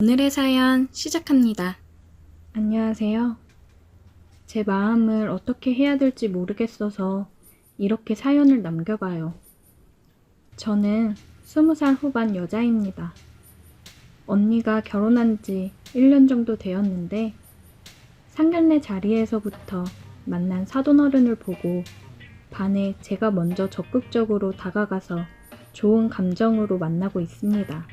오늘의 사연 시작합니다. 안녕하세요. 제 마음을 어떻게 해야 될지 모르겠어서 이렇게 사연을 남겨봐요. 저는 20살 후반 여자입니다. 언니가 결혼한 지 1년 정도 되었는데 상견례 자리에서부터 만난 사돈어른을 보고 반해 제가 먼저 적극적으로 다가가서 좋은 감정으로 만나고 있습니다.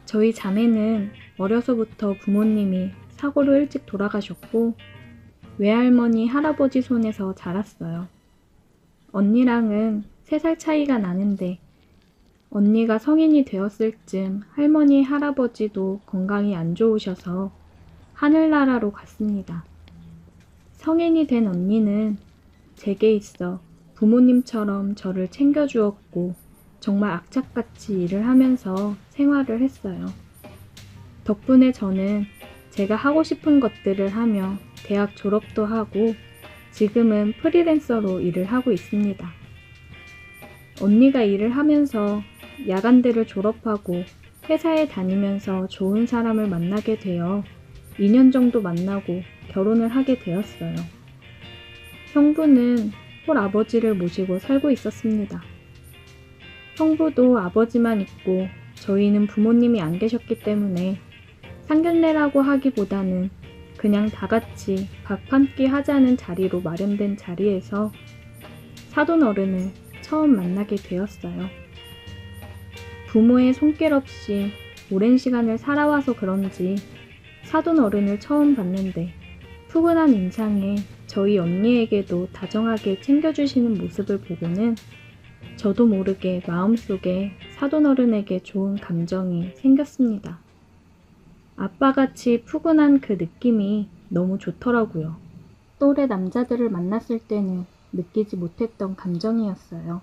저희 자매는 어려서부터 부모님이 사고로 일찍 돌아가셨고 외할머니, 할아버지 손에서 자랐어요. 언니랑은 3살 차이가 나는데 언니가 성인이 되었을 쯤 할머니, 할아버지도 건강이 안 좋으셔서 하늘나라로 갔습니다. 성인이 된 언니는 제게 있어 부모님처럼 저를 챙겨주었고 정말 악착같이 일을 하면서 생활을 했어요. 덕분에 저는 제가 하고 싶은 것들을 하며 대학 졸업도 하고 지금은 프리랜서로 일을 하고 있습니다. 언니가 일을 하면서 야간대를 졸업하고 회사에 다니면서 좋은 사람을 만나게 되어 2년 정도 만나고 결혼을 하게 되었어요. 형부는 홀아버지를 모시고 살고 있었습니다. 형부도 아버지만 있고 저희는 부모님이 안 계셨기 때문에 상견례라고 하기보다는 그냥 다 같이 밥 한 끼 하자는 자리로 마련된 자리에서 사돈어른을 처음 만나게 되었어요. 부모의 손길 없이 오랜 시간을 살아와서 그런지 사돈어른을 처음 봤는데 푸근한 인상에 저희 언니에게도 다정하게 챙겨주시는 모습을 보고는 저도 모르게 마음속에 사돈어른에게 좋은 감정이 생겼습니다. 아빠같이 푸근한 그 느낌이 너무 좋더라고요. 또래 남자들을 만났을 때는 느끼지 못했던 감정이었어요.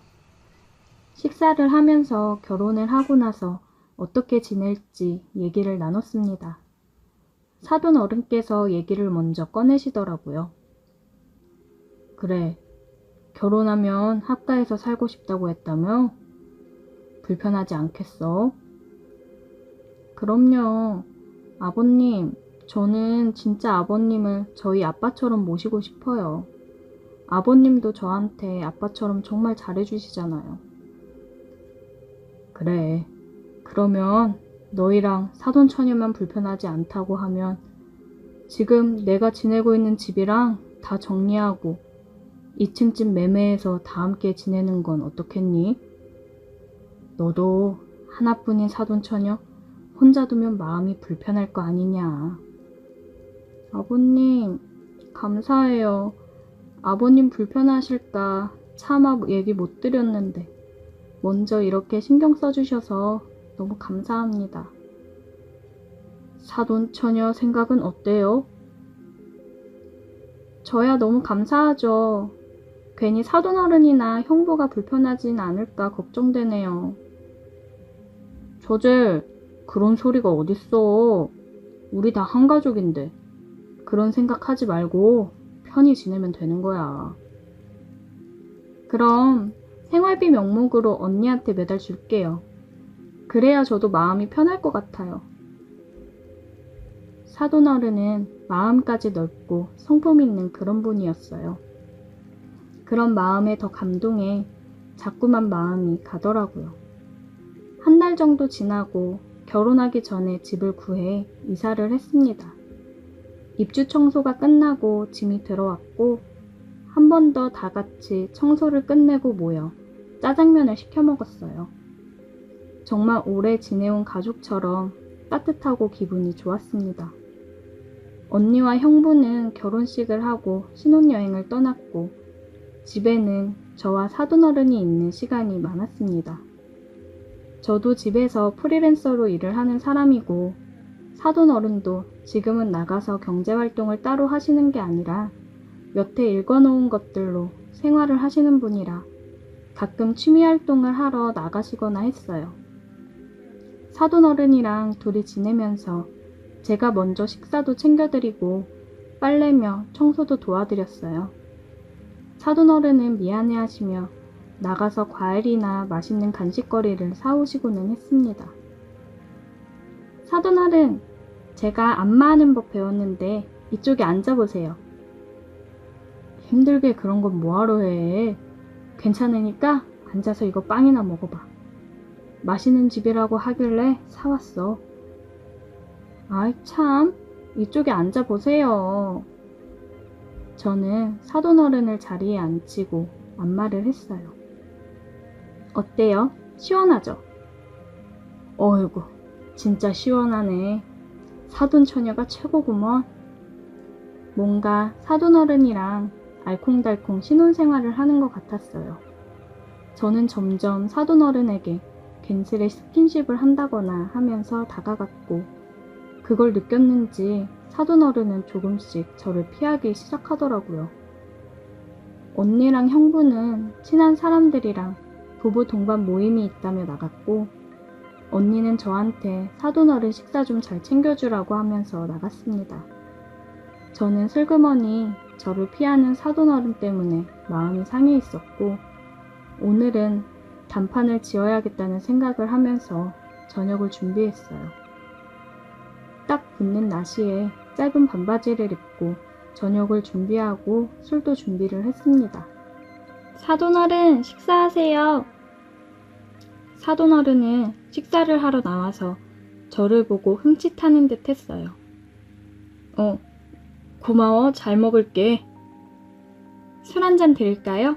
식사를 하면서 결혼을 하고 나서 어떻게 지낼지 얘기를 나눴습니다. 사돈어른께서 얘기를 먼저 꺼내시더라고요. 그래, 결혼하면 합가해서 살고 싶다고 했다며? 불편하지 않겠어? 그럼요. 아버님, 저는 진짜 아버님을 저희 아빠처럼 모시고 싶어요. 아버님도 저한테 아빠처럼 정말 잘해주시잖아요. 그래, 그러면 너희랑 사돈처녀만 불편하지 않다고 하면 지금 내가 지내고 있는 집이랑 다 정리하고 2층 집 매매해서 다 함께 지내는 건 어떻겠니? 너도 하나뿐인 사돈처녀 혼자 두면 마음이 불편할 거 아니냐. 아버님, 감사해요. 아버님 불편하실까 차마 얘기 못 드렸는데 먼저 이렇게 신경 써주셔서 너무 감사합니다. 사돈처녀 생각은 어때요? 저야 너무 감사하죠. 괜히 사돈어른이나 형부가 불편하진 않을까 걱정되네요. 저젤, 그런 소리가 어딨어. 우리 다 한 가족인데. 그런 생각하지 말고 편히 지내면 되는 거야. 그럼 생활비 명목으로 언니한테 매달 줄게요. 그래야 저도 마음이 편할 것 같아요. 사돈어른은 마음까지 넓고 성품 있는 그런 분이었어요. 그런 마음에 더 감동해 자꾸만 마음이 가더라고요. 한 달 정도 지나고 결혼하기 전에 집을 구해 이사를 했습니다. 입주 청소가 끝나고 짐이 들어왔고 한 번 더 다 같이 청소를 끝내고 모여 짜장면을 시켜 먹었어요. 정말 오래 지내온 가족처럼 따뜻하고 기분이 좋았습니다. 언니와 형부는 결혼식을 하고 신혼여행을 떠났고 집에는 저와 사돈어른이 있는 시간이 많았습니다. 저도 집에서 프리랜서로 일을 하는 사람이고 사돈어른도 지금은 나가서 경제활동을 따로 하시는 게 아니라 여태 읽어놓은 것들로 생활을 하시는 분이라 가끔 취미활동을 하러 나가시거나 했어요. 사돈어른이랑 둘이 지내면서 제가 먼저 식사도 챙겨드리고 빨래며 청소도 도와드렸어요. 사돈어른은 미안해하시며 나가서 과일이나 맛있는 간식거리를 사오시고는 했습니다. 사돈어른, 제가 안마하는 법 배웠는데 이쪽에 앉아보세요. 힘들게 그런 건 뭐하러 해. 괜찮으니까 앉아서 이거 빵이나 먹어봐. 맛있는 집이라고 하길래 사왔어. 아이 참, 이쪽에 앉아보세요. 저는 사돈어른을 자리에 앉히고 안마를 했어요. 어때요? 시원하죠? 어이구, 진짜 시원하네. 사돈처녀가 최고구먼. 뭔가 사돈어른이랑 알콩달콩 신혼생활을 하는 것 같았어요. 저는 점점 사돈어른에게 괜스레 스킨십을 한다거나 하면서 다가갔고, 그걸 느꼈는지 사돈어른은 조금씩 저를 피하기 시작하더라고요. 언니랑 형부는 친한 사람들이랑 부부 동반 모임이 있다며 나갔고, 언니는 저한테 사돈어른 식사 좀 잘 챙겨주라고 하면서 나갔습니다. 저는 슬그머니 저를 피하는 사돈어른 때문에 마음이 상해 있었고, 오늘은 단판을 지어야겠다는 생각을 하면서 저녁을 준비했어요. 딱 붙는 나시에 짧은 반바지를 입고 저녁을 준비하고 술도 준비를 했습니다. 사돈어른, 식사하세요. 사돈어른은 식사를 하러 나와서 저를 보고 흠칫하는 듯 했어요. 고마워, 잘 먹을게. 술 한잔 드릴까요?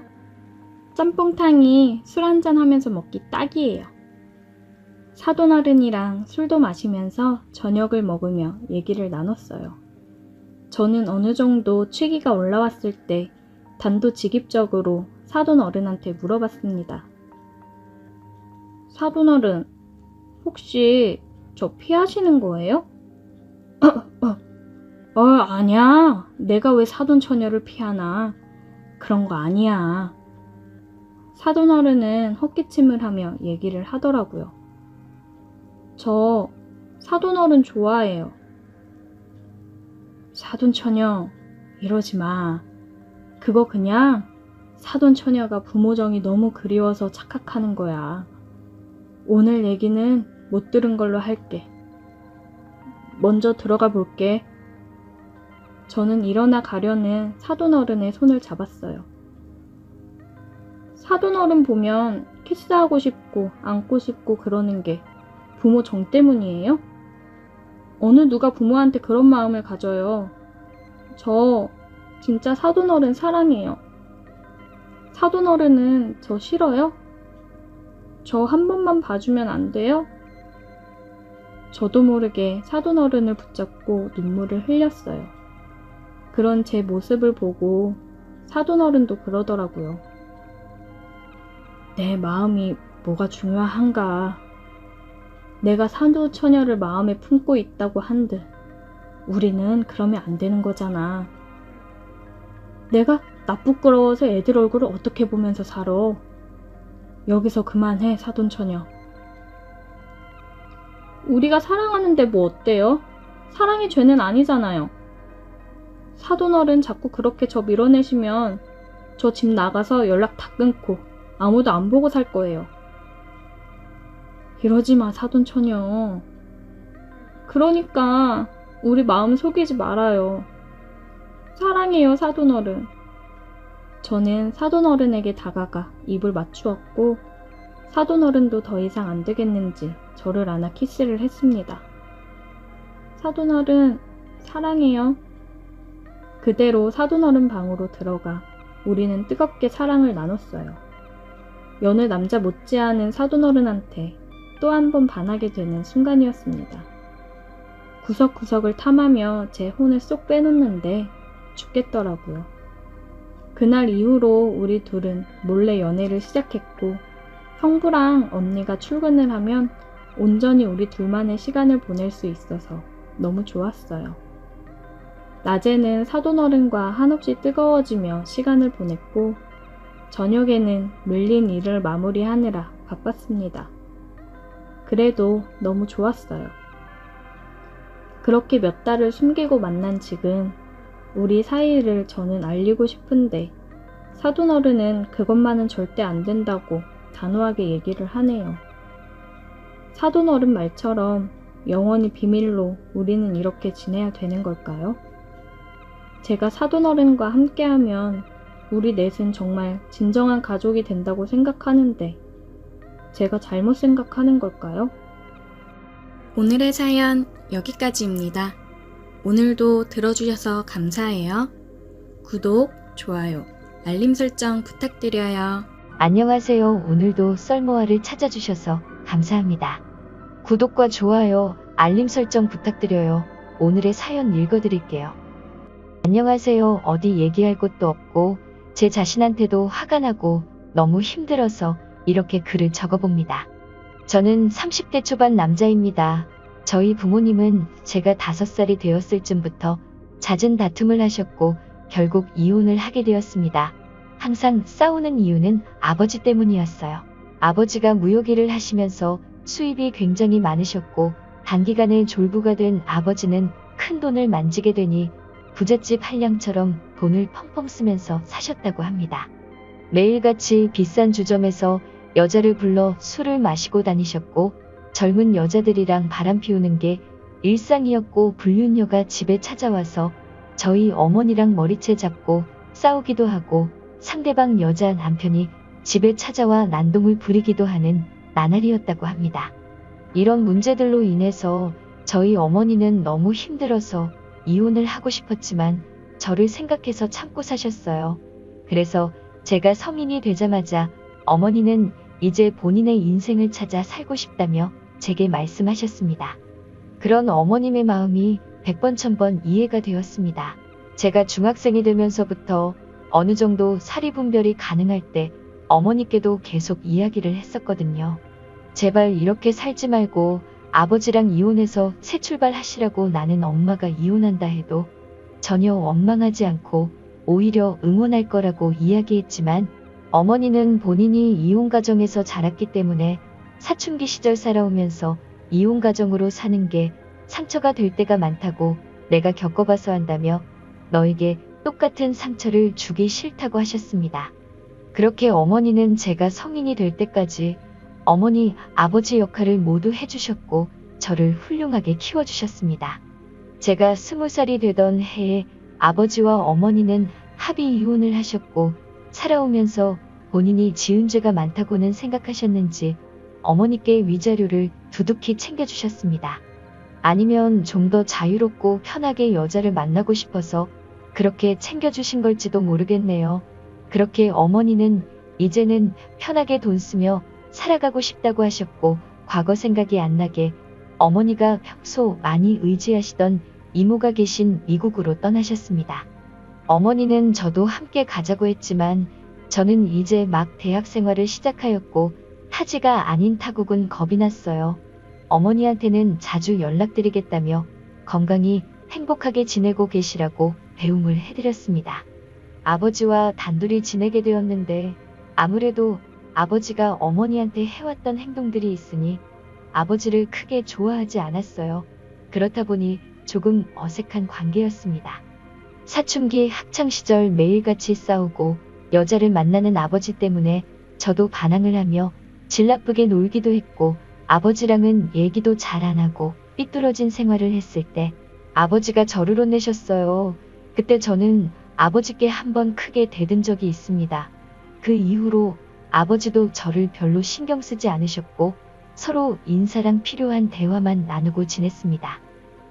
짬뽕탕이 술 한잔 하면서 먹기 딱이에요. 사돈어른이랑 술도 마시면서 저녁을 먹으며 얘기를 나눴어요. 저는 어느 정도 취기가 올라왔을 때 단도직입적으로 사돈어른한테 물어봤습니다. 사돈어른, 혹시 저 피하시는 거예요? 아니야. 내가 왜 사돈처녀를 피하나. 그런 거 아니야. 사돈어른은 헛기침을 하며 얘기를 하더라고요. 저 사돈어른 좋아해요. 사돈처녀, 이러지 마. 그거 그냥 사돈처녀가 부모정이 너무 그리워서 착각하는 거야. 오늘 얘기는 못 들은 걸로 할게. 먼저 들어가 볼게. 저는 일어나 가려는 사돈어른의 손을 잡았어요. 사돈어른 보면 키스하고 싶고 안고 싶고 그러는 게 부모 정 때문이에요? 어느 누가 부모한테 그런 마음을 가져요. 저 진짜 사돈어른 사랑해요. 사돈어른은 저 싫어요? 저 한 번만 봐주면 안 돼요? 저도 모르게 사돈어른을 붙잡고 눈물을 흘렸어요. 그런 제 모습을 보고 사돈어른도 그러더라고요. 내 마음이 뭐가 중요한가. 내가 사돈처녀를 마음에 품고 있다고 한들 우리는 그러면 안 되는 거잖아. 내가 나 부끄러워서 애들 얼굴을 어떻게 보면서 살아. 여기서 그만해, 사돈처녀. 우리가 사랑하는데 뭐 어때요? 사랑이 죄는 아니잖아요. 사돈어른 자꾸 그렇게 저 밀어내시면 저 집 나가서 연락 다 끊고 아무도 안 보고 살 거예요. 이러지 마, 사돈처녀. 그러니까 우리 마음 속이지 말아요. 사랑해요, 사돈어른. 저는 사돈어른에게 다가가 입을 맞추었고 사돈어른도 더 이상 안 되겠는지 저를 안아 키스를 했습니다. 사돈어른, 사랑해요. 그대로 사돈어른 방으로 들어가 우리는 뜨겁게 사랑을 나눴어요. 여느 남자 못지않은 사돈어른한테 또 한 번 반하게 되는 순간이었습니다. 구석구석을 탐하며 제 혼을 쏙 빼놓는데 죽겠더라고요. 그날 이후로 우리 둘은 몰래 연애를 시작했고 형부랑 언니가 출근을 하면 온전히 우리 둘만의 시간을 보낼 수 있어서 너무 좋았어요. 낮에는 사돈어른과 한없이 뜨거워지며 시간을 보냈고 저녁에는 밀린 일을 마무리하느라 바빴습니다. 그래도 너무 좋았어요. 그렇게 몇 달을 숨기고 만난 지금 우리 사이를 저는 알리고 싶은데 사돈어른은 그것만은 절대 안 된다고 단호하게 얘기를 하네요. 사돈어른 말처럼 영원히 비밀로 우리는 이렇게 지내야 되는 걸까요? 제가 사돈어른과 함께하면 우리 넷은 정말 진정한 가족이 된다고 생각하는데 제가 잘못 생각하는 걸까요? 오늘의 사연 여기까지입니다. 오늘도 들어주셔서 감사해요. 구독, 좋아요, 알림 설정 부탁드려요. 안녕하세요. 오늘도 썰모아를 찾아주셔서 감사합니다. 구독과 좋아요, 알림 설정 부탁드려요. 오늘의 사연 읽어드릴게요. 안녕하세요. 어디 얘기할 곳도 없고 제 자신한테도 화가 나고 너무 힘들어서 이렇게 글을 적어봅니다. 저는 30대 초반 남자입니다. 저희 부모님은 제가 5살이 되었을 쯤부터 잦은 다툼을 하셨고 결국 이혼을 하게 되었습니다. 항상 싸우는 이유는 아버지 때문이었어요. 아버지가 무역일을 하시면서 수입이 굉장히 많으셨고 단기간에 졸부가 된 아버지는 큰 돈을 만지게 되니 부잣집 한량처럼 돈을 펑펑 쓰면서 사셨다고 합니다. 매일같이 비싼 주점에서 여자를 불러 술을 마시고 다니셨고 젊은 여자들이랑 바람 피우는 게 일상이었고 불륜녀가 집에 찾아와서 저희 어머니랑 머리채 잡고 싸우기도 하고 상대방 여자 남편이 집에 찾아와 난동을 부리기도 하는 나날이었다고 합니다. 이런 문제들로 인해서 저희 어머니는 너무 힘들어서 이혼을 하고 싶었지만 저를 생각해서 참고 사셨어요. 그래서 제가 성인이 되자마자 어머니는 이제 본인의 인생을 찾아 살고 싶다며 제게 말씀하셨습니다. 그런 어머님의 마음이 100번 1000번 이해가 되었습니다. 제가 중학생이 되면서부터 어느 정도 사리분별이 가능할 때 어머니께도 계속 이야기를 했었거든요. 제발 이렇게 살지 말고 아버지랑 이혼해서 새 출발하시라고. 나는 엄마가 이혼한다 해도 전혀 원망하지 않고 오히려 응원할 거라고 이야기했지만 어머니는 본인이 이혼 가정에서 자랐기 때문에 사춘기 시절 살아오면서 이혼 가정으로 사는 게 상처가 될 때가 많다고 내가 겪어봐서 한다며 너에게 똑같은 상처를 주기 싫다고 하셨습니다. 그렇게 어머니는 제가 성인이 될 때까지 어머니, 아버지 역할을 모두 해주셨고 저를 훌륭하게 키워주셨습니다. 제가 20살이 되던 해에 아버지와 어머니는 합의 이혼을 하셨고 살아오면서 본인이 지은 죄가 많다고는 생각하셨는지 어머니께 위자료를 두둑히 챙겨주셨습니다. 아니면 좀 더 자유롭고 편하게 여자를 만나고 싶어서 그렇게 챙겨주신 걸지도 모르겠네요. 그렇게 어머니는 이제는 편하게 돈 쓰며 살아가고 싶다고 하셨고 과거 생각이 안 나게 어머니가 평소 많이 의지하시던 이모가 계신 미국으로 떠나셨습니다. 어머니는 저도 함께 가자고 했지만 저는 이제 막 대학 생활을 시작하였고 타지가 아닌 타국은 겁이 났어요. 어머니한테는 자주 연락드리겠다며 건강히 행복하게 지내고 계시라고 배웅을 해드렸습니다. 아버지와 단둘이 지내게 되었는데 아무래도 아버지가 어머니한테 해왔던 행동들이 있으니 아버지를 크게 좋아하지 않았어요. 그렇다 보니 조금 어색한 관계였습니다. 사춘기 학창시절 매일같이 싸우고 여자를 만나는 아버지 때문에 저도 반항을 하며 질 나쁘게 놀기도 했고 아버지랑은 얘기도 잘 안 하고 삐뚤어진 생활을 했을 때 아버지가 저를 혼내셨어요. 그때 저는 아버지께 한번 크게 대든 적이 있습니다. 그 이후로 아버지도 저를 별로 신경 쓰지 않으셨고 서로 인사랑 필요한 대화만 나누고 지냈습니다.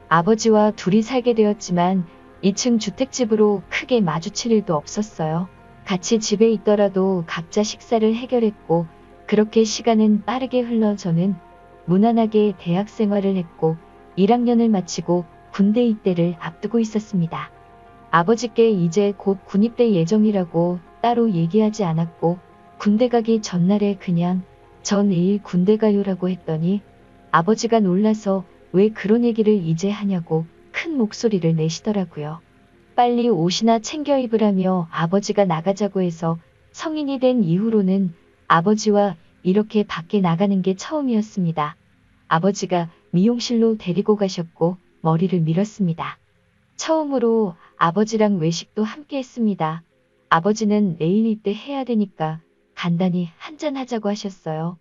아버지와 둘이 살게 되었지만 2층 주택집으로 크게 마주칠 일도 없었어요. 같이 집에 있더라도 각자 식사를 해결했고 그렇게 시간은 빠르게 흘러 저는 무난하게 대학 생활을 했고 1학년을 마치고 군대 입대를 앞두고 있었습니다. 아버지께 이제 곧 군입대 예정이라고 따로 얘기하지 않았고 군대 가기 전날에 그냥 저 내일 군대 가요라고 했더니 아버지가 놀라서 왜 그런 얘기를 이제 하냐고 큰 목소리를 내시더라고요. 빨리 옷이나 챙겨 입으라며 아버지가 나가자고 해서 성인이 된 이후로는 아버지와 이렇게 밖에 나가는 게 처음이었습니다. 아버지가 미용실로 데리고 가셨고 머리를 밀었습니다. 처음으로 아버지랑 외식도 함께 했습니다. 아버지는 내일 입대 해야 되니까 간단히 한잔 하자고 하셨어요.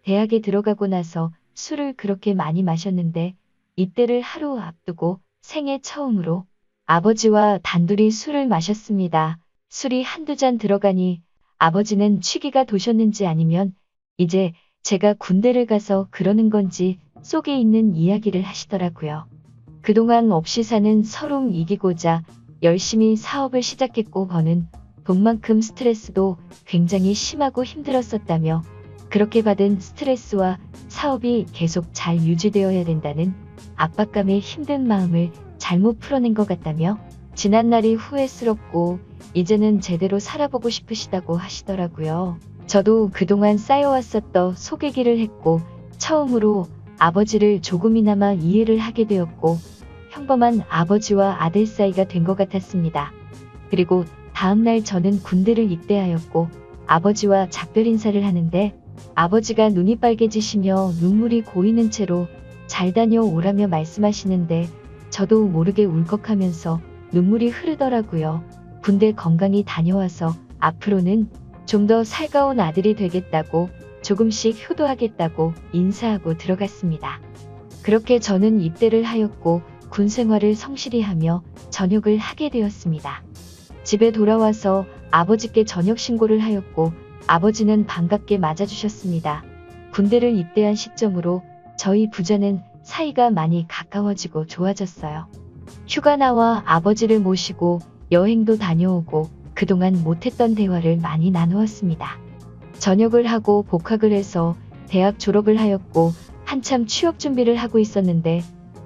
대학에 들어가고 나서 술을 그렇게 많이 마셨는데 이때를 하루 앞두고 생애 처음으로 아버지와 단둘이 술을 마셨습니다. 술이 한두 잔 들어가니 아버지는 취기가 도셨는지 아니면 이제 제가 군대를 가서 그러는 건지 속에 있는 이야기를 하시더라고요. 그동안 없이 사는 서로 이기고자 열심히 사업을 시작했고 버는 돈만큼 스트레스도 굉장히 심하고 힘들었었다며 그렇게 받은 스트레스와 사업이 계속 잘 유지되어야 된다는 압박감에 힘든 마음을 잘못 풀어낸 것 같다며 지난 날이 후회스럽고 이제는 제대로 살아보고 싶으시다고 하시더라고요. 저도 그동안 쌓여왔었던 속얘기를 했고 처음으로 아버지를 조금이나마 이해를 하게 되었고 평범한 아버지와 아들 사이가 된 것 같았습니다. 그리고 다음날 저는 군대를 입대하였고 아버지와 작별 인사를 하는데 아버지가 눈이 빨개지시며 눈물이 고이는 채로 잘 다녀오라며 말씀하시는데 저도 모르게 울컥하면서 눈물이 흐르더라고요. 군대 건강히 다녀와서 앞으로는 좀 더 살가운 아들이 되겠다고 조금씩 효도하겠다고 인사하고 들어갔습니다. 그렇게 저는 입대를 하였고 군 생활을 성실히 하며 전역을 하게 되었습니다. 집에 돌아와서 아버지께 전역 신고를 하였고 아버지는 반갑게 맞아주셨습니다. 군대를 입대한 시점으로 저희 부자는 사이가 많이 가까워지고 좋아졌어요. 휴가 나와 아버지를 모시고 여행도 다녀오고 그동안 못했던 대화를 많이 나누었습니다. 전역을 하고 복학을 해서 대학 졸업을 하였고 한참 취업 준비를 하고 있었는데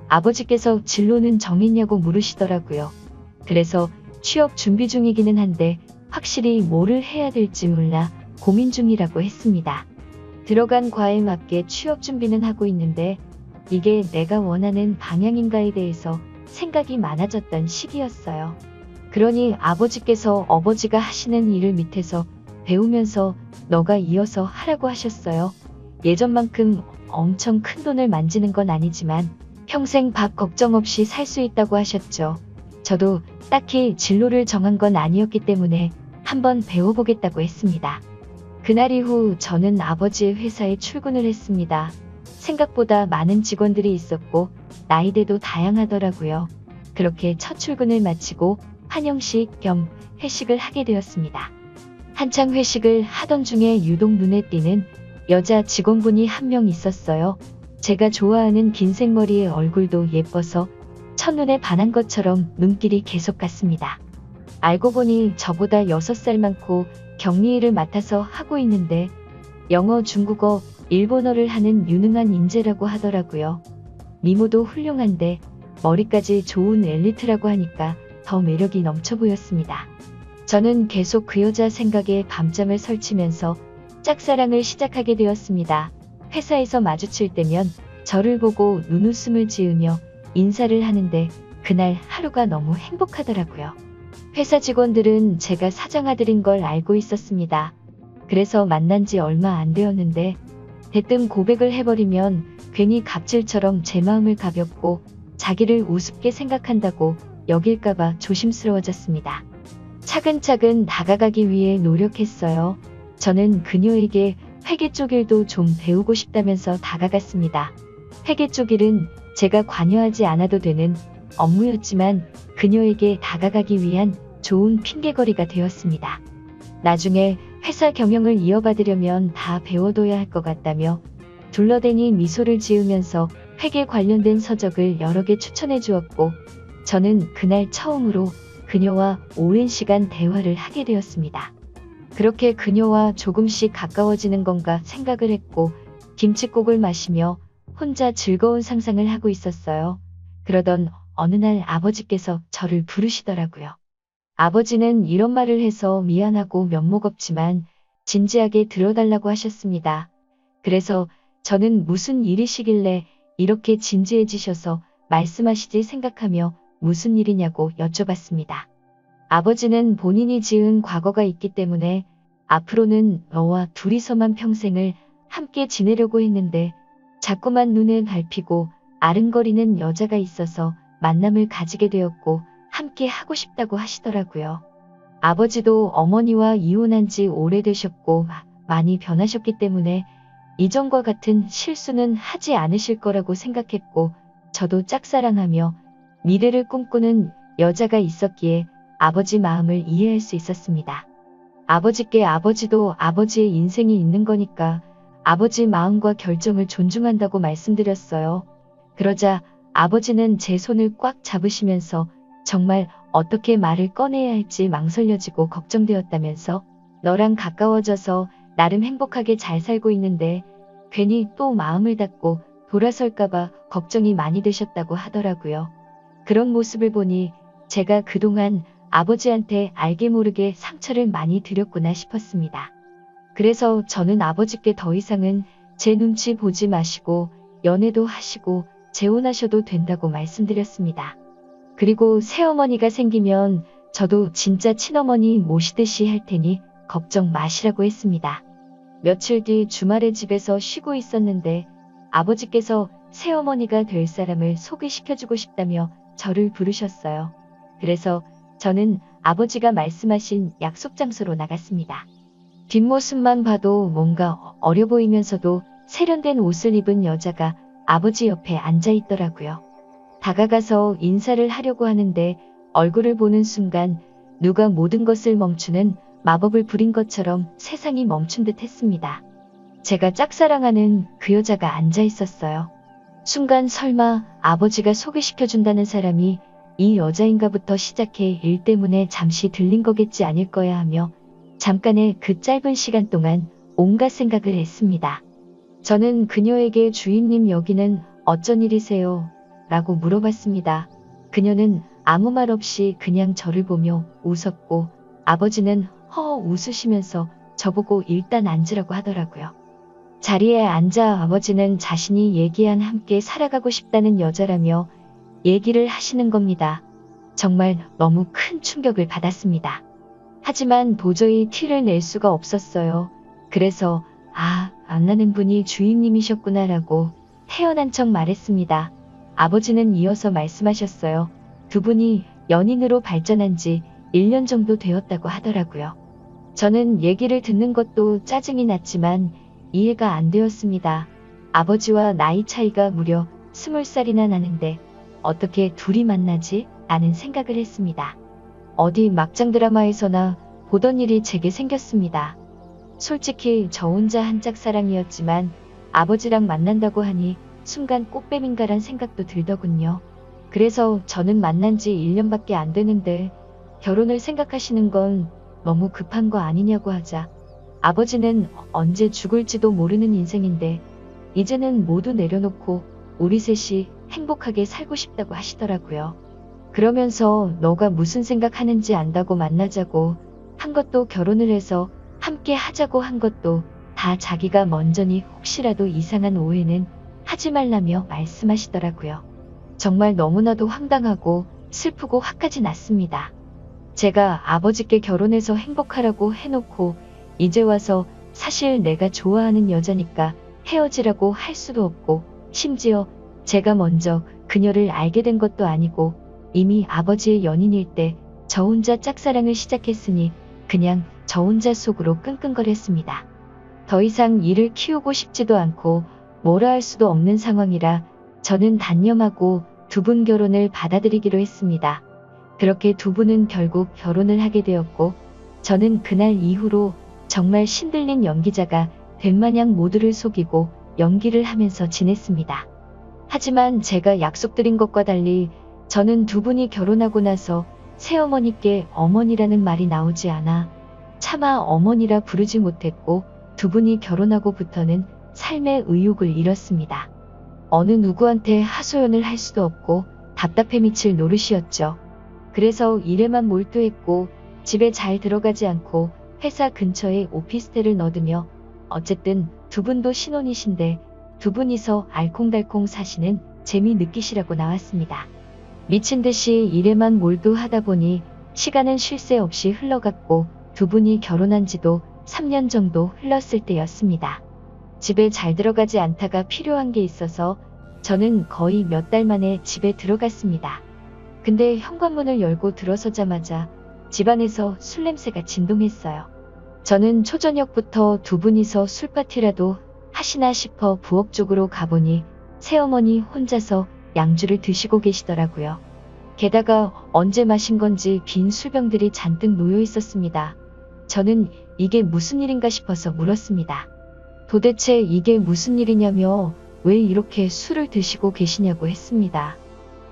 아버지께서 진로는 정했냐고 물으시더라고요. 그래서 취업 준비 중이기는 한데 확실히 뭐를 해야 될지 몰라 고민 중이라고 했습니다. 들어간 과에 맞게 취업 준비는 하고 있는데 이게 내가 원하는 방향인가에 대해서 생각이 많아졌던 시기였어요. 그러니 아버지께서 어버지가 하시는 일을 밑에서 배우면서 너가 이어서 하라고 하셨어요. 예전만큼 엄청 큰 돈을 만지는 건 아니지만 평생 밥 걱정 없이 살 수 있다고 하셨죠. 저도 딱히 진로를 정한 건 아니었기 때문에 한번 배워보겠다고 했습니다. 그날 이후 저는 아버지의 회사에 출근을 했습니다. 생각보다 많은 직원들이 있었고 나이대도 다양하더라고요. 그렇게 첫 출근을 마치고 환영식 겸 회식을 하게 되었습니다. 한창 회식을 하던 중에 유독 눈에 띄는 여자 직원분이 한 명 있었어요. 제가 좋아하는 긴 생머리에 얼굴도 예뻐서 첫눈에 반한 것처럼 눈길이 계속 갔습니다. 알고 보니 저보다 6살 많고 격리 일을 맡아서 하고 있는데 영어, 중국어, 일본어를 하는 유능한 인재라고 하더라고요. 미모도 훌륭한데 머리까지 좋은 엘리트라고 하니까 더 매력이 넘쳐 보였습니다. 저는 계속 그 여자 생각에 밤잠을 설치면서 짝사랑을 시작하게 되었습니다. 회사에서 마주칠 때면 저를 보고 눈웃음을 지으며 인사를 하는데 그날 하루가 너무 행복하더라고요. 회사 직원들은 제가 사장 아들인 걸 알고 있었습니다. 그래서 만난 지 얼마 안 되었는데 대뜸 고백을 해버리면 괜히 갑질처럼 제 마음을 가볍고 자기를 우습게 생각한다고 여길까봐 조심스러워졌습니다. 차근차근 다가가기 위해 노력했어요. 저는 그녀에게 회계 쪽 일도 좀 배우고 싶다면서 다가갔습니다. 회계 쪽 일은 제가 관여하지 않아도 되는 업무였지만 그녀에게 다가가기 위한 좋은 핑계거리가 되었습니다. 나중에 회사 경영을 이어받으려면 다 배워둬야 할 것 같다며 둘러대니 미소를 지으면서 회계 관련된 서적을 여러 개 추천해 주었고 저는 그날 처음으로 그녀와 오랜 시간 대화를 하게 되었습니다. 그렇게 그녀와 조금씩 가까워지는 건가 생각을 했고 김칫국을 마시며 혼자 즐거운 상상을 하고 있었어요. 그러던 어느 날 아버지께서 저를 부르시더라고요. 아버지는 이런 말을 해서 미안하고 면목 없지만 진지하게 들어달라고 하셨습니다. 그래서 저는 무슨 일이시길래 이렇게 진지해지셔서 말씀하시지 생각하며 무슨 일이냐고 여쭤봤습니다. 아버지는 본인이 지은 과거가 있기 때문에 앞으로는 너와 둘이서만 평생을 함께 지내려고 했는데 자꾸만 눈에 밟히고 아른거리는 여자가 있어서 만남을 가지게 되었고 함께 하고 싶다고 하시더라고요. 아버지도 어머니와 이혼한 지 오래되셨고 많이 변하셨기 때문에 이전과 같은 실수는 하지 않으실 거라고 생각했고 저도 짝사랑하며 미래를 꿈꾸는 여자가 있었기에 아버지 마음을 이해할 수 있었습니다. 아버지께 아버지도 아버지의 인생이 있는 거니까 아버지 마음과 결정을 존중한다고 말씀드렸어요. 그러자 아버지는 제 손을 꽉 잡으시면서 정말 어떻게 말을 꺼내야 할지 망설여지고 걱정되었다면서 너랑 가까워져서 나름 행복하게 잘 살고 있는데 괜히 또 마음을 닫고 돌아설까봐 걱정이 많이 되셨다고 하더라고요. 그런 모습을 보니 제가 그동안 아버지한테 알게 모르게 상처를 많이 드렸구나 싶었습니다. 그래서 저는 아버지께 더 이상은 제 눈치 보지 마시고 연애도 하시고 재혼하셔도 된다고 말씀드렸습니다. 그리고 새어머니가 생기면 저도 진짜 친어머니 모시듯이 할 테니 걱정 마시라고 했습니다. 며칠 뒤 주말에 집에서 쉬고 있었는데 아버지께서 새어머니가 될 사람을 소개시켜주고 싶다며 저를 부르셨어요. 그래서 저는 아버지가 말씀하신 약속 장소로 나갔습니다. 뒷모습만 봐도 뭔가 어려 보이면서도 세련된 옷을 입은 여자가 아버지 옆에 앉아 있더라고요. 다가가서 인사를 하려고 하는데 얼굴을 보는 순간 누가 모든 것을 멈추는 마법을 부린 것처럼 세상이 멈춘 듯 했습니다. 제가 짝사랑하는 그 여자가 앉아 있었어요. 순간 설마 아버지가 소개시켜준다는 사람이 이 여자인가부터 시작해 일 때문에 잠시 들린 거겠지 아닐 거야 하며 잠깐의 그 짧은 시간 동안 온갖 생각을 했습니다. 저는 그녀에게 주인님 여기는 어쩐 일이세요? 라고 물어봤습니다. 그녀는 아무 말 없이 그냥 저를 보며 웃었고 아버지는 허허 웃으시면서 저보고 일단 앉으라고 하더라고요. 자리에 앉아 아버지는 자신이 얘기한 함께 살아가고 싶다는 여자라며 얘기를 하시는 겁니다. 정말 너무 큰 충격을 받았습니다. 하지만 도저히 티를 낼 수가 없었어요. 그래서 안 나는 분이 주인님이셨구나라고 태연한 척 말했습니다. 아버지는 이어서 말씀하셨어요. 두 분이 연인으로 발전한 지 1년 정도 되었다고 하더라고요. 저는 얘기를 듣는 것도 짜증이 났지만 이해가 안 되었습니다. 아버지와 나이 차이가 무려 20살이나 나는데 어떻게 둘이 만나지? 라는 생각을 했습니다. 어디 막장 드라마에서나 보던 일이 제게 생겼습니다. 솔직히 저 혼자 한 짝사랑이었지만 아버지랑 만난다고 하니 순간 꽃뱀인가란 생각도 들더군요. 그래서 저는 만난 지 1년밖에 안 되는데 결혼을 생각하시는 건 너무 급한 거 아니냐고 하자 아버지는 언제 죽을지도 모르는 인생인데 이제는 모두 내려놓고 우리 셋이 행복하게 살고 싶다고 하시더라고요. 그러면서 너가 무슨 생각하는지 안다고 만나자고 한 것도 결혼을 해서 함께 하자고 한 것도 다 자기가 먼저니 혹시라도 이상한 오해는 하지 말라며 말씀하시더라고요. 정말 너무나도 황당하고 슬프고 화까지 났습니다. 제가 아버지께 결혼해서 행복하라고 해놓고 이제 와서 사실 내가 좋아하는 여자니까 헤어지라고 할 수도 없고 심지어 제가 먼저 그녀를 알게 된 것도 아니고 이미 아버지의 연인일 때 저 혼자 짝사랑을 시작했으니 그냥 저 혼자 속으로 끙끙거렸습니다. 더 이상 일을 키우고 싶지도 않고 뭐라 할 수도 없는 상황이라 저는 단념하고 두 분 결혼을 받아들이기로 했습니다. 그렇게 두 분은 결국 결혼을 하게 되었고 저는 그날 이후로 정말 신들린 연기자가 된 마냥 모두를 속이고 연기를 하면서 지냈습니다. 하지만 제가 약속드린 것과 달리 저는 두 분이 결혼하고 나서 새어머니께 어머니라는 말이 나오지 않아 차마 어머니라 부르지 못했고 두 분이 결혼하고부터는 삶의 의욕을 잃었습니다. 어느 누구한테 하소연을 할 수도 없고 답답해 미칠 노릇이었죠. 그래서 일에만 몰두했고 집에 잘 들어가지 않고 회사 근처에 오피스텔을 넣으며 어쨌든 두 분도 신혼이신데 두 분이서 알콩달콩 사시는 재미 느끼시라고 나왔습니다. 미친 듯이 일에만 몰두하다 보니 시간은 쉴 새 없이 흘러갔고 두 분이 결혼한 지도 3년 정도 흘렀을 때였습니다. 집에 잘 들어가지 않다가 필요한 게 있어서 저는 거의 몇 달 만에 집에 들어갔습니다. 근데 현관문을 열고 들어서자마자 집안에서 술 냄새가 진동했어요. 저는 초저녁부터 두 분이서 술파티라도 하시나 싶어 부엌 쪽으로 가보니 새어머니 혼자서 양주를 드시고 계시더라고요. 게다가 언제 마신 건지 빈 술병들이 잔뜩 놓여 있었습니다. 저는 이게 무슨 일인가 싶어서 물었습니다. 도대체 이게 무슨 일이냐며 왜 이렇게 술을 드시고 계시냐고 했습니다.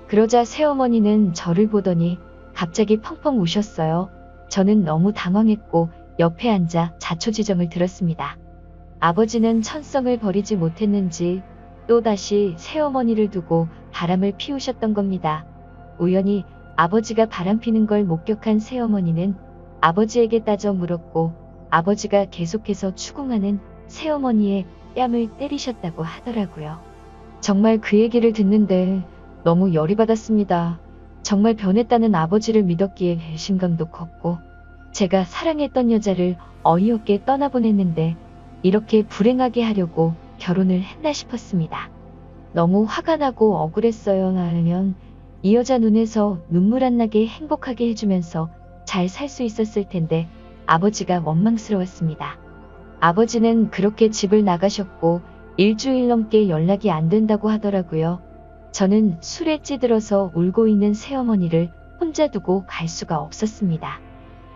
그러자 새어머니는 저를 보더니 갑자기 펑펑 우셨어요. 저는 너무 당황했고 옆에 앉아 자초지정을 들었습니다. 아버지는 천성을 버리지 못했는지 또다시 새어머니를 두고 바람을 피우셨던 겁니다. 우연히 아버지가 바람 피는 걸 목격한 새어머니는 아버지에게 따져 물었고 아버지가 계속해서 추궁하는 새어머니의 뺨을 때리셨다고 하더라고요. 정말 그 얘기를 듣는데 너무 열이 받았습니다. 정말 변했다는 아버지를 믿었기에 배신감도 컸고 제가 사랑했던 여자를 어이없게 떠나보냈는데 이렇게 불행하게 하려고 결혼을 했나 싶었습니다. 너무 화가 나고 억울했어요. 나라면 이 여자 눈에서 눈물 안 나게 행복하게 해주면서 잘 살 수 있었을 텐데 아버지가 원망스러웠습니다. 아버지는 그렇게 집을 나가셨고 일주일 넘게 연락이 안 된다고 하더라고요. 저는 술에 찌들어서 울고 있는 새어머니를 혼자 두고 갈 수가 없었습니다.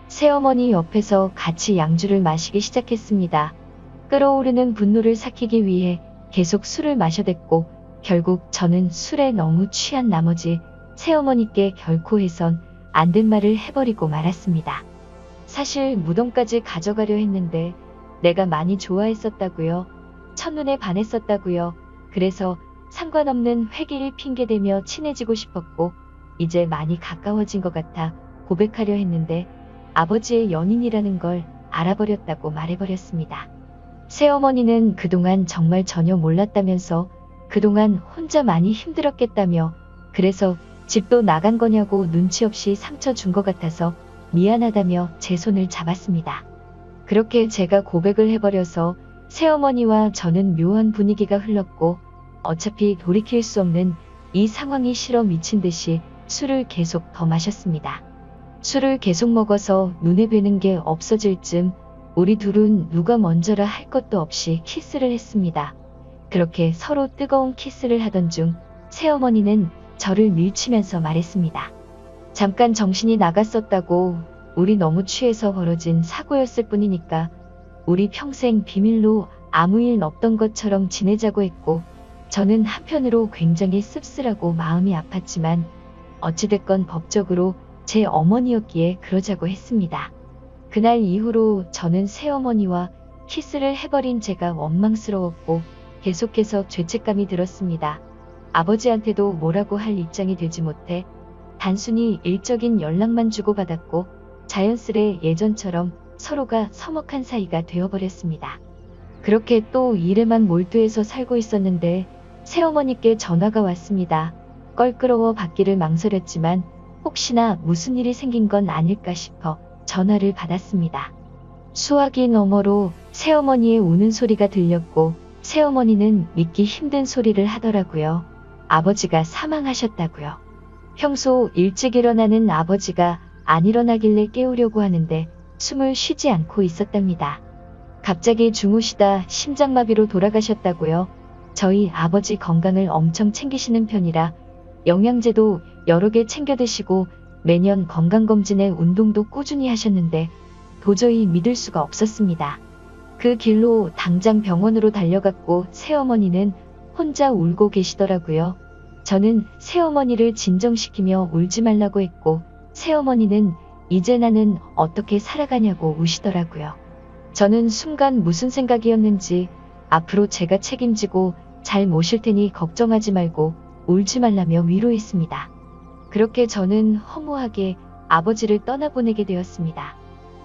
새어머니 옆에서 같이 양주를 마시기 시작했습니다. 끓어오르는 분노를 삭히기 위해 계속 술을 마셔댔고 결국 저는 술에 너무 취한 나머지 새어머니께 결코 해선 안 된 말을 해버리고 말았습니다. 사실 무덤까지 가져가려 했는데 내가 많이 좋아했었다고요. 첫눈에 반했었다고요. 그래서 상관없는 회기를 핑계대며 친해지고 싶었고 이제 많이 가까워진 것 같아 고백하려 했는데 아버지의 연인이라는 걸 알아버렸다고 말해버렸습니다. 새어머니는 그동안 정말 전혀 몰랐다면서 그동안 혼자 많이 힘들었겠다며 그래서 집도 나간 거냐고 눈치 없이 상처 준 것 같아서 미안하다며 제 손을 잡았습니다. 그렇게 제가 고백을 해버려서 새어머니와 저는 묘한 분위기가 흘렀고 어차피 돌이킬 수 없는 이 상황이 싫어 미친 듯이 술을 계속 더 마셨습니다. 술을 계속 먹어서 눈에 뵈는 게 없어질 쯤 우리 둘은 누가 먼저라 할 것도 없이 키스를 했습니다. 그렇게 서로 뜨거운 키스를 하던 중 새어머니는 저를 밀치면서 말했습니다. 잠깐 정신이 나갔었다고 우리 너무 취해서 벌어진 사고였을 뿐이니까 우리 평생 비밀로 아무 일 없던 것처럼 지내자고 했고 저는 한편으로 굉장히 씁쓸하고 마음이 아팠지만 어찌됐건 법적으로 제 어머니였기에 그러자고 했습니다. 그날 이후로 저는 새어머니와 키스를 해버린 제가 원망스러웠고 계속해서 죄책감이 들었습니다. 아버지한테도 뭐라고 할 입장이 되지 못해 단순히 일적인 연락만 주고받았고 자연스레 예전처럼 서로가 서먹한 사이가 되어버렸습니다. 그렇게 또 일에만 몰두해서 살고 있었는데 새어머니께 전화가 왔습니다. 껄끄러워 받기를 망설였지만 혹시나 무슨 일이 생긴 건 아닐까 싶어 전화를 받았습니다. 수화기 너머로 새어머니의 우는 소리가 들렸고 새어머니는 믿기 힘든 소리를 하더라고요. 아버지가 사망하셨다고요. 평소 일찍 일어나는 아버지가 안 일어나길래 깨우려고 하는데 숨을 쉬지 않고 있었답니다. 갑자기 주무시다 심장마비로 돌아가셨다고요. 저희 아버지 건강을 엄청 챙기시는 편이라 영양제도 여러 개 챙겨 드시고 매년 건강검진에 운동도 꾸준히 하셨는데 도저히 믿을 수가 없었습니다. 그 길로 당장 병원으로 달려갔고 새어머니는 혼자 울고 계시더라고요. 저는 새어머니를 진정시키며 울지 말라고 했고 새어머니는 이제 나는 어떻게 살아가냐고 우시더라고요. 저는 순간 무슨 생각이었는지 앞으로 제가 책임지고 잘 모실 테니 걱정하지 말고 울지 말라며 위로했습니다. 그렇게 저는 허무하게 아버지를 떠나보내게 되었습니다.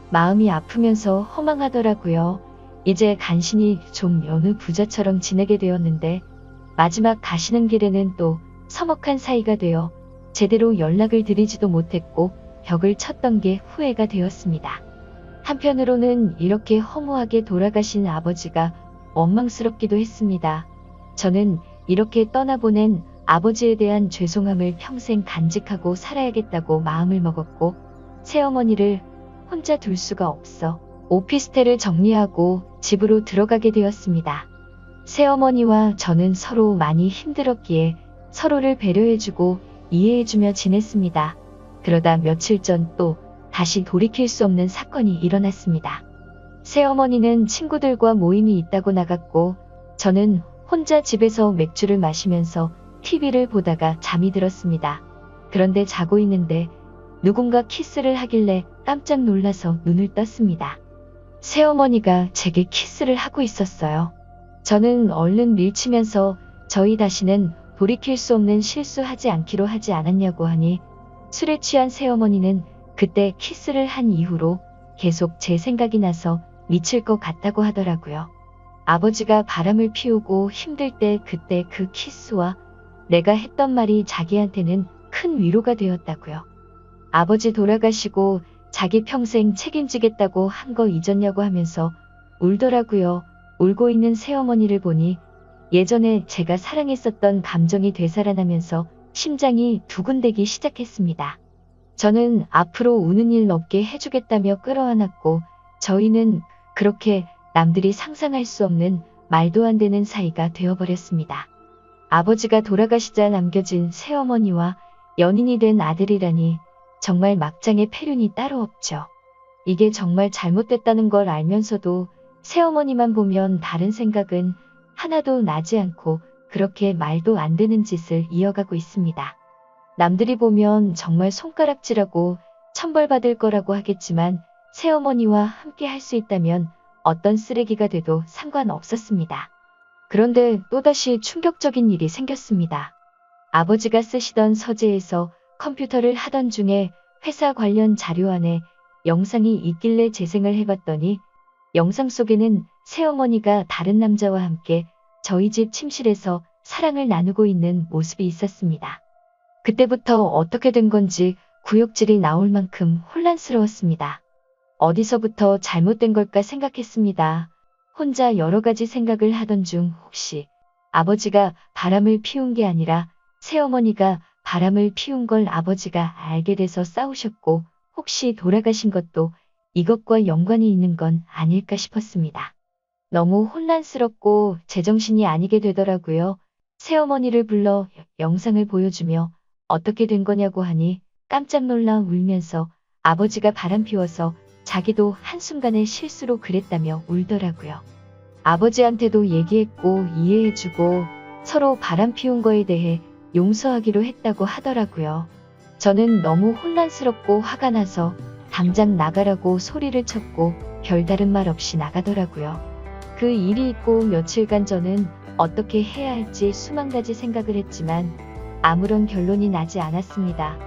마음이 아프면서 허망하더라고요. 이제 간신히 좀 여느 부자처럼 지내게 되었는데 마지막 가시는 길에는 또 서먹한 사이가 되어 제대로 연락을 드리지도 못했고 벽을 쳤던 게 후회가 되었습니다. 한편으로는 이렇게 허무하게 돌아가신 아버지가 원망스럽기도 했습니다. 저는 이렇게 떠나보낸 아버지에 대한 죄송함을 평생 간직하고 살아야겠다고 마음을 먹었고 새어머니를 혼자 둘 수가 없어 오피스텔을 정리하고 집으로 들어가게 되었습니다. 새어머니와 저는 서로 많이 힘들었기에 서로를 배려해주고 이해해주며 지냈습니다. 그러다 며칠 전 또 다시 돌이킬 수 없는 사건이 일어났습니다. 새어머니는 친구들과 모임이 있다고 나갔고 저는 혼자 집에서 맥주를 마시면서 TV를 보다가 잠이 들었습니다. 그런데 자고 있는데 누군가 키스를 하길래 깜짝 놀라서 눈을 떴습니다. 새어머니가 제게 키스를 하고 있었어요. 저는 얼른 밀치면서 저희 다시는 돌이킬 수 없는 실수하지 않기로 하지 않았냐고 하니 술에 취한 새어머니는 그때 키스를 한 이후로 계속 제 생각이 나서 미칠 것 같다고 하더라고요. 아버지가 바람을 피우고 힘들 때 그때 그 키스와 내가 했던 말이 자기한테는 큰 위로가 되었다고요. 아버지 돌아가시고 자기 평생 책임지겠다고 한 거 잊었냐고 하면서 울더라고요. 울고 있는 새어머니를 보니 예전에 제가 사랑했었던 감정이 되살아나면서 심장이 두근대기 시작했습니다. 저는 앞으로 우는 일 없게 해주겠다며 끌어안았고 저희는 그렇게 남들이 상상할 수 없는 말도 안 되는 사이가 되어버렸습니다. 아버지가 돌아가시자 남겨진 새어머니와 연인이 된 아들이라니 정말 막장의 폐륜이 따로 없죠. 이게 정말 잘못됐다는 걸 알면서도 새어머니만 보면 다른 생각은 하나도 나지 않고 그렇게 말도 안 되는 짓을 이어가고 있습니다. 남들이 보면 정말 손가락질하고 천벌받을 거라고 하겠지만 새어머니와 함께 할 수 있다면 어떤 쓰레기가 돼도 상관없었습니다. 그런데 또다시 충격적인 일이 생겼습니다. 아버지가 쓰시던 서재에서 컴퓨터를 하던 중에 회사 관련 자료 안에 영상이 있길래 재생을 해봤더니 영상 속에는 새어머니가 다른 남자와 함께 저희 집 침실에서 사랑을 나누고 있는 모습이 있었습니다. 그때부터 어떻게 된 건지 구역질이 나올 만큼 혼란스러웠습니다. 어디서부터 잘못된 걸까 생각했습니다. 혼자 여러 가지 생각을 하던 중 혹시 아버지가 바람을 피운 게 아니라 새어머니가 바람을 피운 걸 아버지가 알게 돼서 싸우셨고 혹시 돌아가신 것도 이것과 연관이 있는 건 아닐까 싶었습니다. 너무 혼란스럽고 제정신이 아니게 되더라고요. 새어머니를 불러 영상을 보여주며 어떻게 된 거냐고 하니 깜짝 놀라 울면서 아버지가 바람 피워서 자기도 한순간의 실수로 그랬다며 울더라고요. 아버지한테도 얘기했고 이해해주고 서로 바람 피운 거에 대해 용서하기로 했다고 하더라고요. 저는 너무 혼란스럽고 화가 나서 당장 나가라고 소리를 쳤고 별다른 말 없이 나가더라고요. 그 일이 있고 며칠간 저는 어떻게 해야 할지 수만 가지 생각을 했지만 아무런 결론이 나지 않았습니다.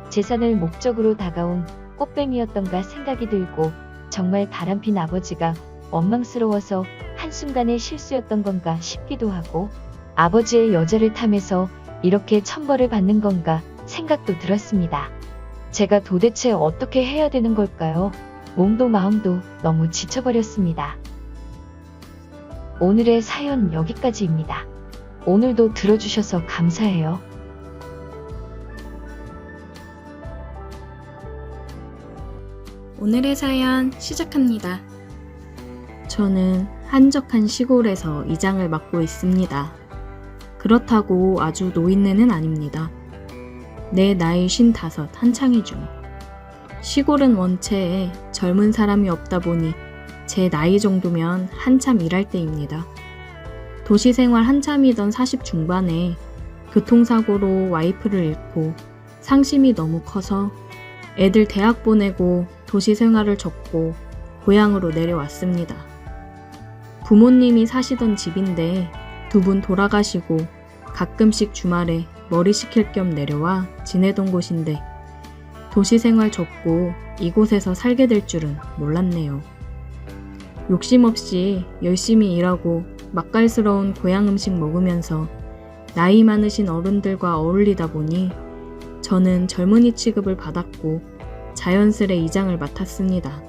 재산을 목적으로 다가온 꽃뱀이었던가 생각이 들고 정말 바람핀 아버지가 원망스러워서 한순간의 실수였던 건가 싶기도 하고 아버지의 여자를 탐해서 이렇게 천벌을 받는 건가 생각도 들었습니다. 제가 도대체 어떻게 해야 되는 걸까요? 몸도 마음도 너무 지쳐버렸습니다. 오늘의 사연 여기까지입니다. 오늘도 들어주셔서 감사해요. 오늘의 사연 시작합니다. 저는 한적한 시골에서 이장을 맡고 있습니다. 그렇다고 아주 노인네는 아닙니다. 내 나이 55 한창이죠. 시골은 원체 젊은 사람이 없다 보니 제 나이 정도면 한참 일할 때입니다. 도시 생활 한참이던 40 중반에 교통사고로 와이프를 잃고 상심이 너무 커서 애들 대학 보내고 도시 생활을 접고 고향으로 내려왔습니다. 부모님이 사시던 집인데 두 분 돌아가시고 가끔씩 주말에 머리 식힐 겸 내려와 지내던 곳인데 도시 생활 접고 이곳에서 살게 될 줄은 몰랐네요. 욕심 없이 열심히 일하고 맛깔스러운 고향 음식 먹으면서 나이 많으신 어른들과 어울리다 보니 저는 젊은이 취급을 받았고 자연스레 이장을 맡았습니다.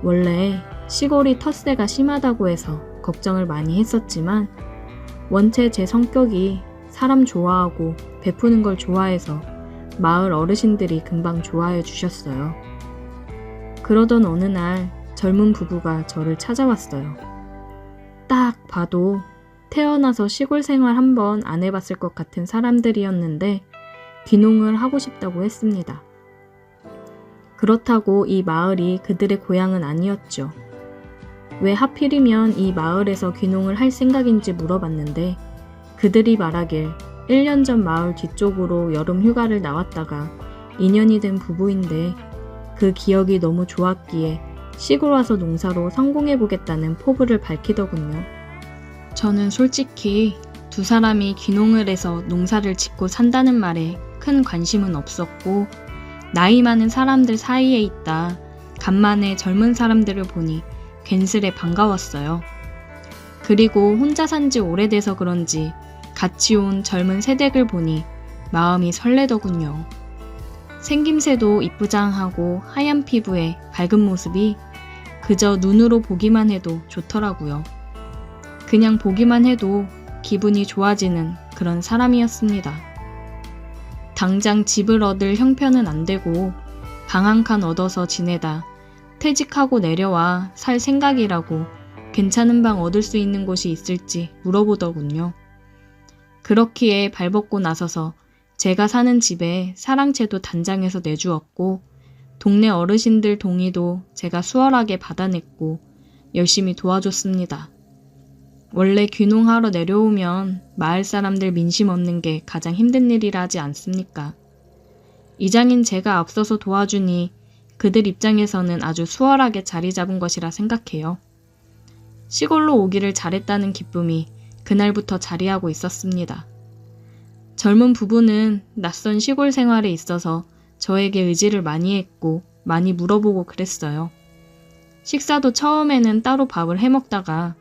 원래 시골이 텃세가 심하다고 해서 걱정을 많이 했었지만 원체 제 성격이 사람 좋아하고 베푸는 걸 좋아해서 마을 어르신들이 금방 좋아해 주셨어요. 그러던 어느 날 젊은 부부가 저를 찾아왔어요. 딱 봐도 태어나서 시골 생활 한 번 안 해봤을 것 같은 사람들이었는데 귀농을 하고 싶다고 했습니다. 그렇다고 이 마을이 그들의 고향은 아니었죠. 왜 하필이면 이 마을에서 귀농을 할 생각인지 물어봤는데 그들이 말하길 1년 전 마을 뒤쪽으로 여름 휴가를 나왔다가 2년이 된 부부인데 그 기억이 너무 좋았기에 시골 와서 농사로 성공해보겠다는 포부를 밝히더군요. 저는 솔직히 두 사람이 귀농을 해서 농사를 짓고 산다는 말에 큰 관심은 없었고 나이 많은 사람들 사이에 있다 간만에 젊은 사람들을 보니 괜스레 반가웠어요. 그리고 혼자 산지 오래돼서 그런지 같이 온 젊은 새댁을 보니 마음이 설레더군요. 생김새도 이쁘장하고 하얀 피부에 밝은 모습이 그저 눈으로 보기만 해도 좋더라고요. 그냥 보기만 해도 기분이 좋아지는 그런 사람이었습니다. 당장 집을 얻을 형편은 안 되고 방 한 칸 얻어서 지내다 퇴직하고 내려와 살 생각이라고 괜찮은 방 얻을 수 있는 곳이 있을지 물어보더군요. 그렇기에 발벗고 나서서 제가 사는 집에 사랑채도 단장해서 내주었고 동네 어르신들 동의도 제가 수월하게 받아냈고 열심히 도와줬습니다. 원래 귀농하러 내려오면 마을 사람들 민심 얻는 게 가장 힘든 일이라 하지 않습니까? 이장인 제가 앞서서 도와주니 그들 입장에서는 아주 수월하게 자리 잡은 것이라 생각해요. 시골로 오기를 잘했다는 기쁨이 그날부터 자리하고 있었습니다. 젊은 부부는 낯선 시골 생활에 있어서 저에게 의지를 많이 했고 많이 물어보고 그랬어요. 식사도 처음에는 따로 밥을 해먹다가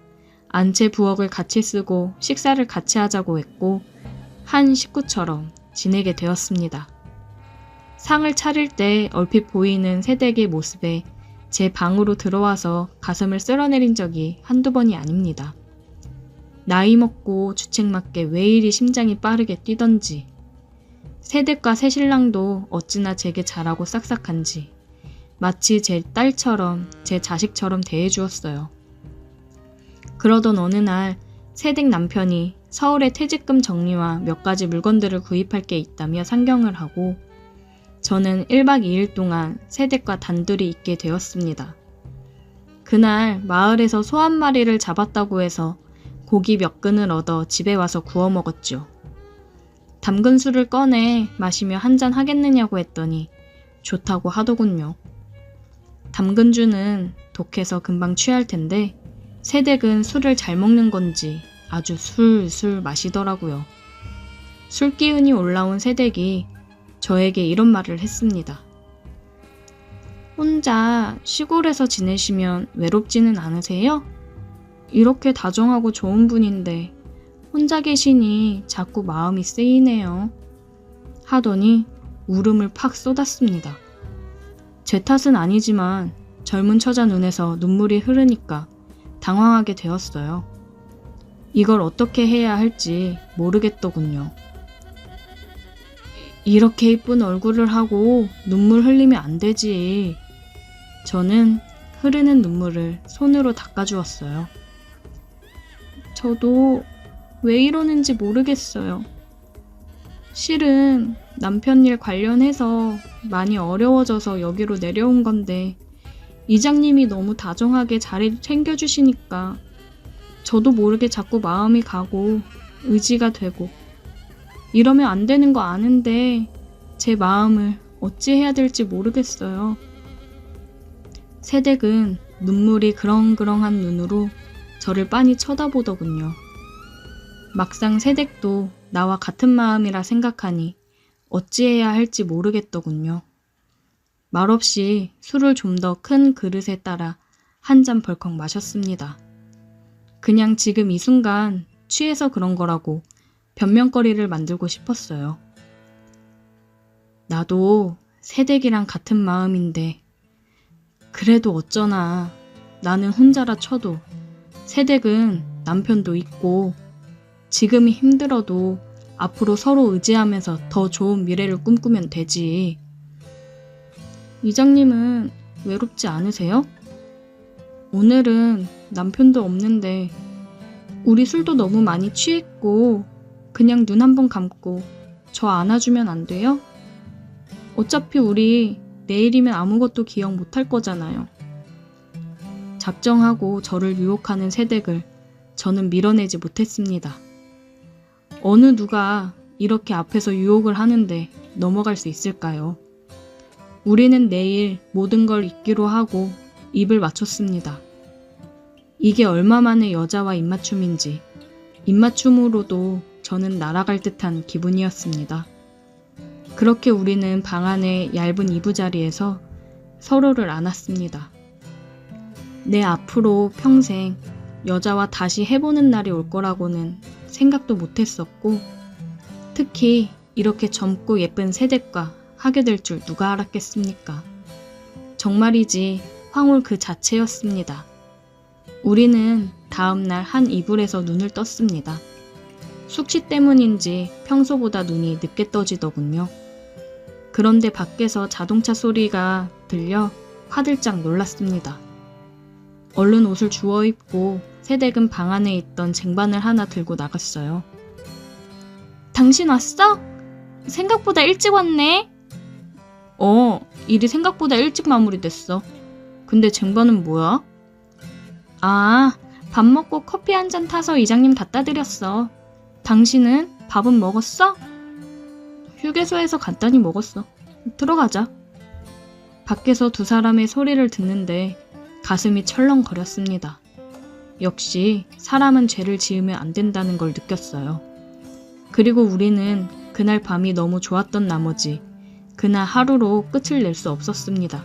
안채 부엌을 같이 쓰고 식사를 같이 하자고 했고 한 식구처럼 지내게 되었습니다. 상을 차릴 때 얼핏 보이는 새댁의 모습에 제 방으로 들어와서 가슴을 쓸어내린 적이 한두 번이 아닙니다. 나이 먹고 주책맞게 왜 이리 심장이 빠르게 뛰던지 새댁과 새신랑도 어찌나 제게 잘하고 싹싹한지 마치 제 딸처럼 제 자식처럼 대해주었어요. 그러던 어느 날 새댁 남편이 서울에 퇴직금 정리와 몇 가지 물건들을 구입할 게 있다며 상경을 하고 저는 1박 2일 동안 새댁과 단둘이 있게 되었습니다. 그날 마을에서 소 한 마리를 잡았다고 해서 고기 몇 근을 얻어 집에 와서 구워 먹었죠. 담근 술을 꺼내 마시며 한잔 하겠느냐고 했더니 좋다고 하더군요. 담근주는 독해서 금방 취할 텐데 새댁은 술을 잘 먹는 건지 아주 술술 마시더라고요. 술 기운이 올라온 새댁이 저에게 이런 말을 했습니다. 혼자 시골에서 지내시면 외롭지는 않으세요? 이렇게 다정하고 좋은 분인데 혼자 계시니 자꾸 마음이 쓰이네요. 하더니 울음을 팍 쏟았습니다. 제 탓은 아니지만 젊은 처자 눈에서 눈물이 흐르니까 당황하게 되었어요. 이걸 어떻게 해야 할지 모르겠더군요. 이렇게 이쁜 얼굴을 하고 눈물 흘리면 안 되지. 저는 흐르는 눈물을 손으로 닦아주었어요. 저도 왜 이러는지 모르겠어요. 실은 남편 일 관련해서 많이 어려워져서 여기로 내려온 건데 이장님이 너무 다정하게 잘 챙겨주시니까 저도 모르게 자꾸 마음이 가고 의지가 되고 이러면 안 되는 거 아는데 제 마음을 어찌 해야 될지 모르겠어요. 새댁은 눈물이 그렁그렁한 눈으로 저를 빤히 쳐다보더군요. 막상 새댁도 나와 같은 마음이라 생각하니 어찌해야 할지 모르겠더군요. 말없이 술을 좀 더 큰 그릇에 따라 한 잔 벌컥 마셨습니다. 그냥 지금 이 순간 취해서 그런 거라고 변명거리를 만들고 싶었어요. 나도 새댁이랑 같은 마음인데 그래도 어쩌나 나는 혼자라 쳐도 새댁은 남편도 있고 지금이 힘들어도 앞으로 서로 의지하면서 더 좋은 미래를 꿈꾸면 되지. 이장님은 외롭지 않으세요? 오늘은 남편도 없는데 우리 술도 너무 많이 취했고 그냥 눈 한 번 감고 저 안아주면 안 돼요? 어차피 우리 내일이면 아무것도 기억 못할 거잖아요. 작정하고 저를 유혹하는 새댁을 저는 밀어내지 못했습니다. 어느 누가 이렇게 앞에서 유혹을 하는데 넘어갈 수 있을까요? 우리는 내일 모든 걸 잊기로 하고 입을 맞췄습니다. 이게 얼마만의 여자와 입맞춤인지 입맞춤으로도 저는 날아갈 듯한 기분이었습니다. 그렇게 우리는 방 안의 얇은 이부자리에서 서로를 안았습니다. 내 앞으로 평생 여자와 다시 해보는 날이 올 거라고는 생각도 못했었고, 특히 이렇게 젊고 예쁜 새댁과 하게 될 줄 누가 알았겠습니까? 정말이지 황홀 그 자체였습니다. 우리는 다음날 한 이불에서 눈을 떴습니다. 숙취 때문인지 평소보다 눈이 늦게 떠지더군요. 그런데 밖에서 자동차 소리가 들려 화들짝 놀랐습니다. 얼른 옷을 주워 입고 새댁은 방 안에 있던 쟁반을 하나 들고 나갔어요. 당신 왔어? 생각보다 일찍 왔네. 일이 생각보다 일찍 마무리됐어. 근데 쟁반은 뭐야? 밥 먹고 커피 한 잔 타서 이장님 갖다 드렸어. 당신은 밥은 먹었어? 휴게소에서 간단히 먹었어. 들어가자. 밖에서 두 사람의 소리를 듣는데 가슴이 철렁거렸습니다. 역시 사람은 죄를 지으면 안 된다는 걸 느꼈어요. 그리고 우리는 그날 밤이 너무 좋았던 나머지 그날 하루로 끝을 낼 수 없었습니다.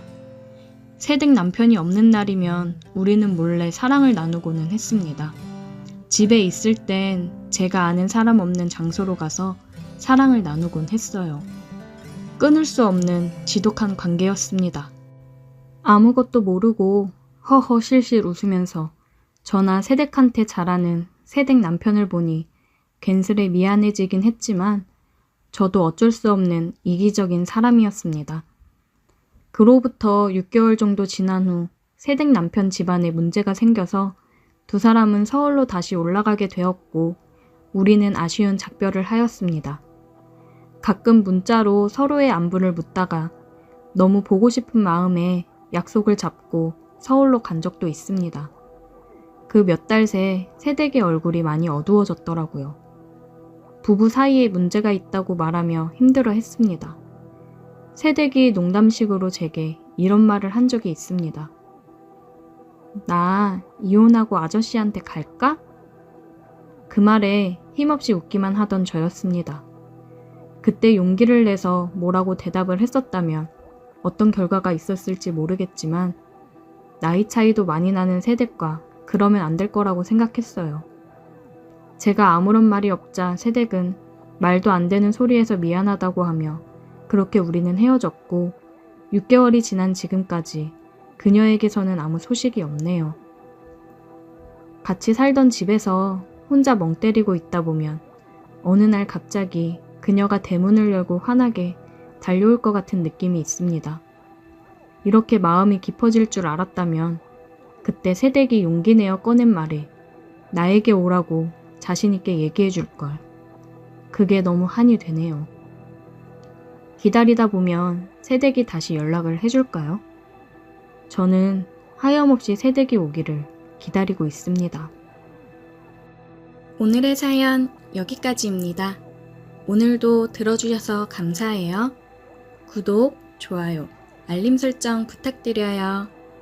새댁 남편이 없는 날이면 우리는 몰래 사랑을 나누고는 했습니다. 집에 있을 땐 제가 아는 사람 없는 장소로 가서 사랑을 나누곤 했어요. 끊을 수 없는 지독한 관계였습니다. 아무것도 모르고 허허 실실 웃으면서 저나 새댁한테 잘하는 새댁 남편을 보니 괜스레 미안해지긴 했지만 저도 어쩔 수 없는 이기적인 사람이었습니다. 그로부터 6개월 정도 지난 후 새댁 남편 집안에 문제가 생겨서 두 사람은 서울로 다시 올라가게 되었고 우리는 아쉬운 작별을 하였습니다. 가끔 문자로 서로의 안부를 묻다가 너무 보고 싶은 마음에 약속을 잡고 서울로 간 적도 있습니다. 그 몇 달 새 새댁의 얼굴이 많이 어두워졌더라고요. 부부 사이에 문제가 있다고 말하며 힘들어 했습니다. 새댁이 농담식으로 제게 이런 말을 한 적이 있습니다. 나 이혼하고 아저씨한테 갈까? 그 말에 힘없이 웃기만 하던 저였습니다. 그때 용기를 내서 뭐라고 대답을 했었다면 어떤 결과가 있었을지 모르겠지만 나이 차이도 많이 나는 새댁과 그러면 안 될 거라고 생각했어요. 제가 아무런 말이 없자 새댁은 말도 안 되는 소리에서 미안하다고 하며 그렇게 우리는 헤어졌고 6개월이 지난 지금까지 그녀에게서는 아무 소식이 없네요. 같이 살던 집에서 혼자 멍 때리고 있다 보면 어느 날 갑자기 그녀가 대문을 열고 환하게 달려올 것 같은 느낌이 있습니다. 이렇게 마음이 깊어질 줄 알았다면 그때 새댁이 용기 내어 꺼낸 말에 나에게 오라고 자신있게 얘기해 줄 걸. 그게 너무 한이 되네요. 기다리다 보면 새댁이 다시 연락을 해줄까요? 저는 하염없이 새댁이 오기를 기다리고 있습니다. 오늘의 사연 여기까지입니다. 오늘도 들어주셔서 감사해요. 구독, 좋아요, 알림 설정 부탁드려요.